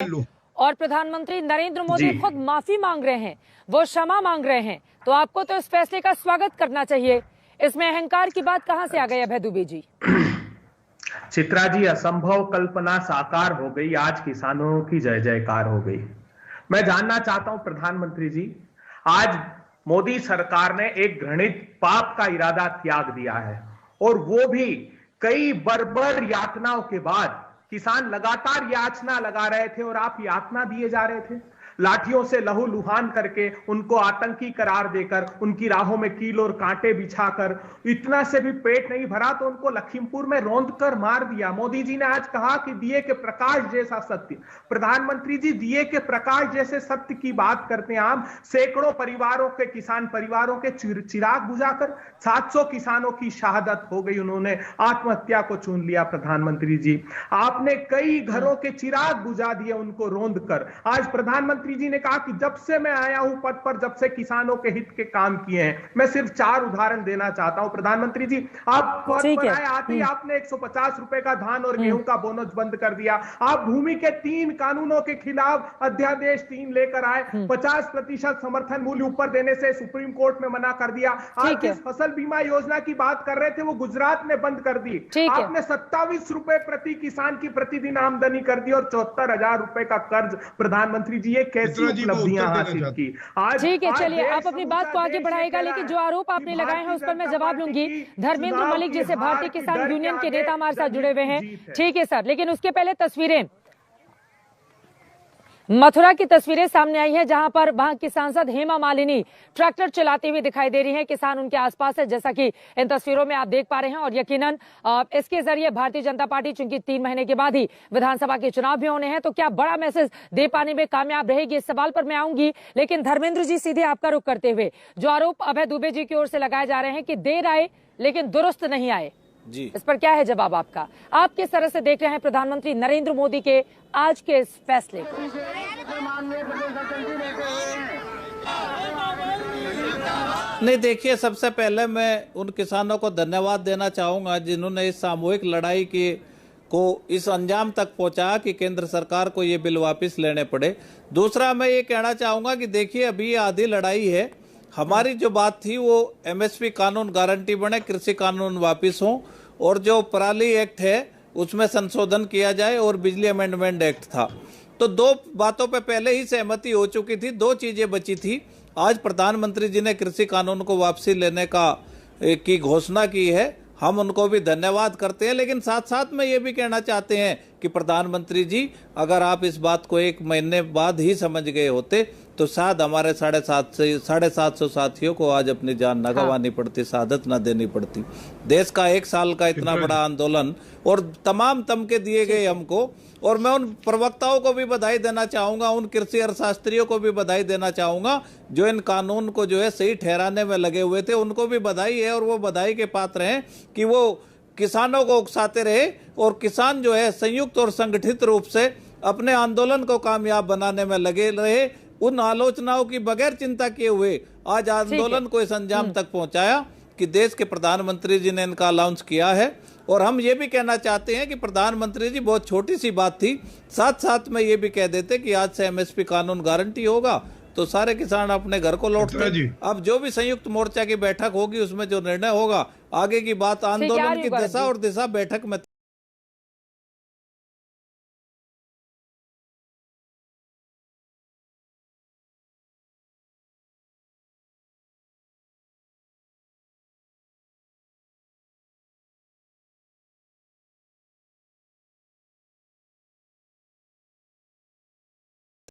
और प्रधानमंत्री नरेंद्र मोदी खुद माफी मांग रहे हैं, वो क्षमा मांग रहे हैं, तो आपको तो इस फैसले का स्वागत करना चाहिए। इसमें अहंकार की बात कहां से आ गई अभय दुबे जी? चित्रा जी, असंभव कल्पना साकार हो गई। आज किसानों की जय जयकार हो गई। मैं जानना चाहता हूं प्रधानमंत्री जी, आज मोदी सरकार ने एक घृणित पाप का इरादा त्याग दिया है, और वो भी कई बर्बर यातनाओं के बाद। किसान लगातार याचना लगा रहे थे और आप यातना दिए जा रहे थे, लाठियों से लहूलुहान करके, उनको आतंकी करार देकर, उनकी राहों में कील और कांटे बिछाकर। इतना से भी पेट नहीं भरा तो उनको लखीमपुर में रौंद कर मार दिया। मोदी जी ने आज कहा कि दिए के प्रकाश जैसा सत्य। प्रधानमंत्री जी, दिए के प्रकाश जैसे सत्य की बात करते हैं आप। सैकड़ों परिवारों के, किसान परिवारों के चिराग बुझाकर 700 किसानों की शहादत हो गई, उन्होंने आत्महत्या को चुन लिया। प्रधानमंत्री जी, आपने कई घरों के चिराग बुझा दिए उनको रौंद कर। आज प्रधानमंत्री जी ने कहा कि जब से मैं आया हूं पद पर, जब से किसानों के हित के काम किए हैं। मैं सिर्फ 4 उदाहरण देना चाहता हूं प्रधानमंत्री जी। आप पद पर आए, आते ही आपने 150 रुपए का धान और गेहूं का बोनस बंद कर दिया। आप भूमि के 3 कानूनों के खिलाफ अध्यादेश 3 लेकर आए। 50% समर्थन मूल्य ऊपर देने से सुप्रीम कोर्ट में मना कर दिया। आप जिस फसल बीमा योजना की बात कर रहे थे वो गुजरात ने बंद कर दी। आपने 27 रुपए प्रति किसान की प्रतिदिन आमदनी कर दी, और 74,000 रुपए का कर्ज। प्रधानमंत्री जी, ये कैसी उपलब्धियां हासिल की आज? ठीक है, चलिए आप अपनी बात को आगे बढ़ाएगा, लेकिन जो आरोप आपने लगाए हैं उस पर मैं जवाब लूंगी। धर्मेंद्र मलिक जैसे भारतीय किसान यूनियन के नेता हमारे साथ जुड़े हुए हैं। ठीक है सर, लेकिन उसके पहले तस्वीरें, मथुरा की तस्वीरें सामने आई है, जहां पर वहां की सांसद हेमा मालिनी ट्रैक्टर चलाती हुई दिखाई दे रही हैं। किसान उनके आसपास है, जैसा कि इन तस्वीरों में आप देख पा रहे हैं। और यकीनन इसके जरिए भारतीय जनता पार्टी, चूंकि 3 महीने के बाद ही विधानसभा के चुनाव भी होने हैं, तो क्या बड़ा मैसेज दे पाने में कामयाब रहेगी, इस सवाल पर मैं आऊंगी। लेकिन धर्मेंद्र जी, सीधे आपका रुख करते हुए, जो आरोप अभय दुबे जी की ओर से लगाए जा रहे हैं कि देर आए लेकिन दुरुस्त नहीं आए जी, इस पर क्या है जवाब आपका? आप किस तरह से देख रहे हैं प्रधानमंत्री नरेंद्र मोदी के आज के इस फैसले को? नहीं, देखिए, सबसे पहले मैं उन किसानों को धन्यवाद देना चाहूंगा जिन्होंने इस सामूहिक लड़ाई को इस अंजाम तक पहुंचाया कि केंद्र सरकार को ये बिल वापस लेने पड़े। दूसरा, मैं ये कहना चाहूंगा कि देखिए, अभी आधी लड़ाई है। हमारी जो बात थी वो एमएसपी कानून गारंटी बने, कृषि कानून वापस हो, और जो पराली एक्ट है उसमें संशोधन किया जाए, और बिजली अमेंडमेंट एक्ट था। तो 2 बातों पे पहले ही सहमति हो चुकी थी, 2 चीजें बची थी। आज प्रधानमंत्री जी ने कृषि कानून को वापसी लेने की घोषणा की है, हम उनको भी धन्यवाद करते हैं। लेकिन साथ साथ में ये भी कहना चाहते हैं कि प्रधानमंत्री जी, अगर आप इस बात को 1 महीने बाद ही समझ गए होते तो शायद हमारे 750 साथियों को आज अपनी जान न गंवानी पड़ती, शहादत न देनी पड़ती। देश का 1 साल का इतना बड़ा आंदोलन और तमाम तमके दिए गए हमको। और मैं उन प्रवक्ताओं को भी बधाई देना चाहूंगा, उन कृषि अर्थशास्त्रियों को भी बधाई देना चाहूंगा जो इन कानून को जो है सही ठहराने में लगे हुए थे। उनको भी बधाई है, और वो बधाई के पात्र हैं कि वो किसानों को उकसाते रहे, और किसान जो है संयुक्त और संगठित रूप से अपने आंदोलन को कामयाब बनाने में लगे रहे। उन आलोचनाओं की बगैर चिंता किए हुए आज आंदोलन को इस अंजाम तक पहुंचाया कि देश के प्रधानमंत्री जी ने इनका अनाउंस किया है। और हम ये भी कहना चाहते हैं कि प्रधानमंत्री जी, बहुत छोटी सी बात थी, साथ साथ में ये भी कह देते कि आज से एमएसपी कानून गारंटी होगा तो सारे किसान अपने घर को लौटते। अब जो भी संयुक्त मोर्चा की बैठक होगी उसमें जो निर्णय होगा, आगे की बात आंदोलन की दशा और दिशा बैठक में